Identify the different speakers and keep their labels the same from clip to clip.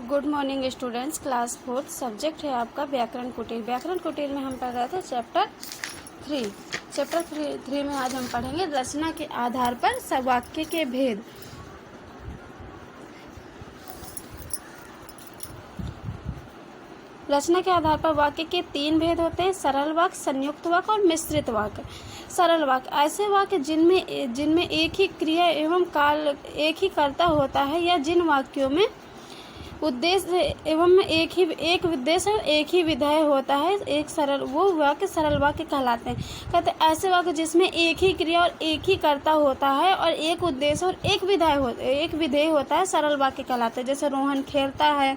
Speaker 1: Good morning students. Class 4 subject है आपका व्याकरण कुटीर। व्याकरण कुटीर में हम पढ़ रहे थे चैप्टर 3 में आज हम पढ़ेंगे रचना के आधार पर वाक्य के भेद। रचना के आधार पर वाक्य के 3 भेद होते हैं: सरल वाक्य, संयुक्त वाक्य और मिश्रित वाक्य। सरल वाक्य ऐसे वाक्य जिनमें एक ही क्रिया एवं काल एक ही कर्ता होता है, या जिन वाक्यों में उद्देश्य एवं एक उद्देश्य और एक ही विधेय होता है, वो वाक्य सरल वाक्य कहलाते हैं। कहते ऐसे वाक्य जिसमें एक ही क्रिया और एक ही कर्ता होता है और एक उद्देश्य और एक विधेय होता है, सरल वाक्य कहलाते हैं। जैसे रोहन खेलता है,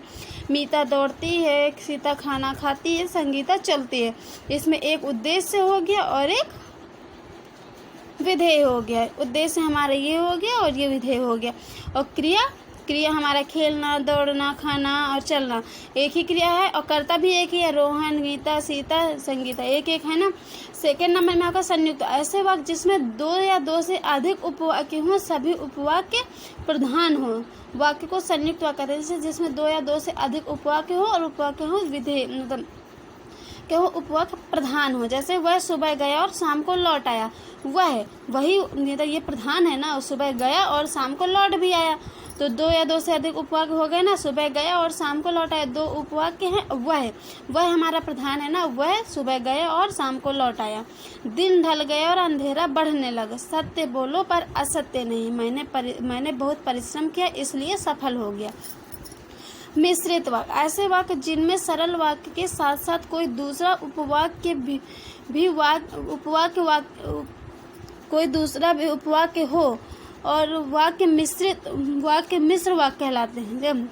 Speaker 1: मीता दौड़ती है, सीता खाना खाती है, संगीता चलती है। इसमें एक उद्देश्य हो गया और एक विधेय हो गया। उद्देश्य हमारा ये हो गया और ये विधेय हो गया। और क्रिया हमारा खेलना, दौड़ना, खाना और चलना एक ही क्रिया है और कर्ता भी एक ही है। रोहन, गीता, सीता, संगीता एक है ना। सेकेंड नंबर में आपका संयुक्त। ऐसे वाक्य जिसमें 2 या 2 से अधिक उपवाक्य हों, सभी उपवाक्य प्रधान हो, वाक्य को संयुक्त वाक्य कहते हैं। जैसे जिसमें 2 या 2 से अधिक उपवाक्य हो और उपवाक्य हो विधेय, मतलब कि वो उपवाक्य प्रधान हो। जैसे वह सुबह गया और शाम को लौट आया, वही ये प्रधान है ना। सुबह गया और शाम को लौट भी आया, तो 2 या 2 से अधिक उपवाक्य हो गए ना। सुबह गया और शाम को लौट आया, 2 उपवाक्य हैं। वह हमारा प्रधान है ना। वह सुबह गया और शाम को लौट आया। दिन ढल गया और अंधेरा बढ़ने लगा। सत्य बोलो पर असत्य नहीं। मैंने बहुत परिश्रम किया, इसलिए सफल हो गया। मिश्रित वाक्य ऐसे वाक्य जिनमें सरल वाक्य के साथ साथ कोई दूसरा उपवाक्य हो और मिश्र वाक्य कहलाते हैं।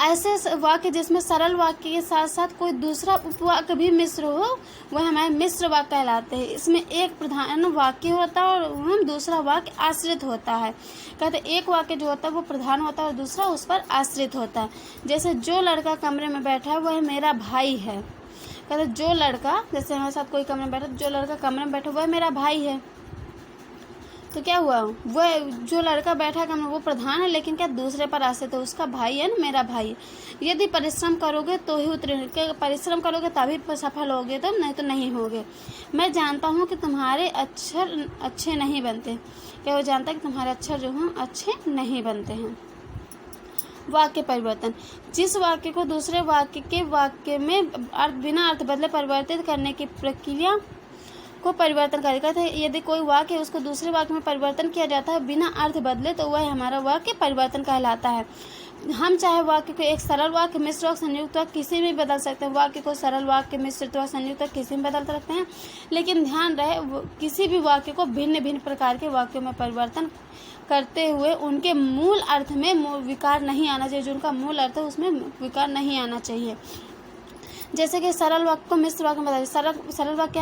Speaker 1: ऐसे वाक्य जिसमें सरल वाक्य के साथ साथ कोई दूसरा उपवाक्य भी मिश्र हो, वह हमारे मिश्र वाक्य कहलाते हैं। इसमें एक प्रधान वाक्य होता है और दूसरा वाक्य आश्रित होता है। कहते एक वाक्य जो होता है वो प्रधान होता है और दूसरा उस पर आश्रित होता है। जैसे जो लड़का कमरे में बैठा है वह मेरा भाई है। कहते जो लड़का, जैसे हमारे साथ कोई कमरे में बैठा, जो लड़का कमरे में बैठा वह मेरा भाई है। तो क्या हुआ, वह जो लड़का बैठा कमरे वो प्रधान है, लेकिन क्या दूसरे पर आश्रित है, उसका भाई है ना, मेरा भाई। यदि परिश्रम करोगे तो ही उतरे, परिश्रम करोगे तभी सफल होगे, तो नहीं तो नहीं होगे। मैं जानता हूँ कि तुम्हारे अक्षर अच्छे नहीं बनते। क्या वो जानता है कि तुम्हारे अक्षर जो हैं अच्छे नहीं बनते हैं। वाक्य परिवर्तन जिस वाक्य को दूसरे वाक्य में बिना अर्थ बदले परिवर्तित करने की प्रक्रिया को परिवर्तन करेगा। यदि कोई वाक्य है उसको दूसरे वाक्य में परिवर्तन किया जाता है बिना अर्थ बदले, तो वह हमारा वाक्य परिवर्तन कहलाता है। हम चाहे वाक्य को एक सरल वाक्य, मिश्र वाक्य, संयुक्त वाक्य किसी में बदल सकते हैं। वाक्य को सरल वाक्य, मिश्रित वाक्य, संयुक्त वाक्य किसी में बदल सकते हैं, लेकिन ध्यान रहे किसी भी वाक्य को भिन्न भिन्न प्रकार के वाक्यों में परिवर्तन करते हुए उनके मूल अर्थ में विकार नहीं आना चाहिए। जो उनका मूल अर्थ है उसमें विकार नहीं आना चाहिए। जैसे कि सरल वाक्य को मिश्र वाक्य में बताइए। सरल वाक्य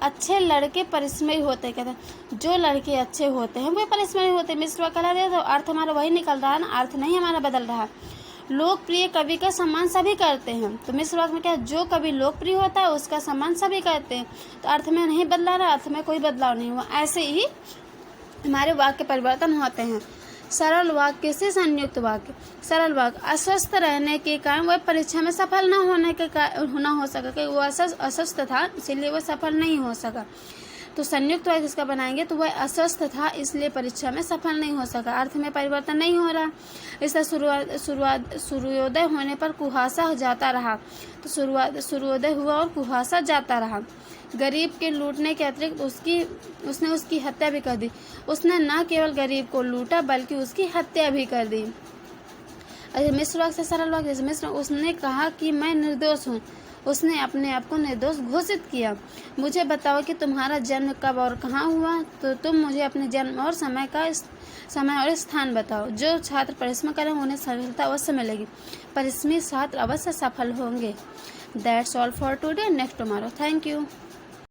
Speaker 1: अच्छे लड़के परिश्रमी होते हैं। कहते हैं जो लड़के अच्छे होते हैं वे परिश्रमी होते हैं। मिश्र वाक्य कहलाते हैं। तो अर्थ हमारा वही निकल रहा है ना, अर्थ नहीं हमारा बदल रहा है। लोकप्रिय कवि का सम्मान सभी करते हैं। तो मिश्र वाक्य में क्या है, जो कवि लोकप्रिय होता है उसका सम्मान सभी करते हैं। तो अर्थ में नहीं बदला रहा, अर्थ में कोई बदलाव नहीं हुआ। ऐसे ही हमारे वाक्य परिवर्तन होते हैं। सरल वाक्य से संयुक्त वाक्य। सरल वाक्य अस्वस्थ रहने के कारण वह परीक्षा में सफल न हो सका, कि वो अस्वस्थ था इसलिए वह सफल नहीं हो सका। तो संयुक्त वाक्य इसका बनाएंगे तो वह अस्वस्थ था इसलिए परीक्षा में सफल नहीं हो सका। अर्थ में परिवर्तन नहीं हो रहा। इसका सूर्योदय होने पर कुहासा जाता रहा। तो सूर्योदय हुआ और कुहासा जाता रहा। गरीब के लूटने के अतिरिक्त उसने उसकी हत्या भी कर दी। उसने न केवल गरीब को लूटा बल्कि उसकी हत्या भी कर दी। मिश्र वाक्य से सरल वाक्य। मिश्र उसने कहा कि मैं निर्दोष हूँ। उसने अपने आप को निर्दोष घोषित किया। मुझे बताओ कि तुम्हारा जन्म कब और कहाँ हुआ। तो तुम मुझे अपने जन्म और समय और स्थान बताओ। जो छात्र परिश्रम करें उन्हें सफलता अवश्य मिलेगी। परिश्रमी छात्र अवश्य सफल होंगे। That's all for today. Next tomorrow. Thank you.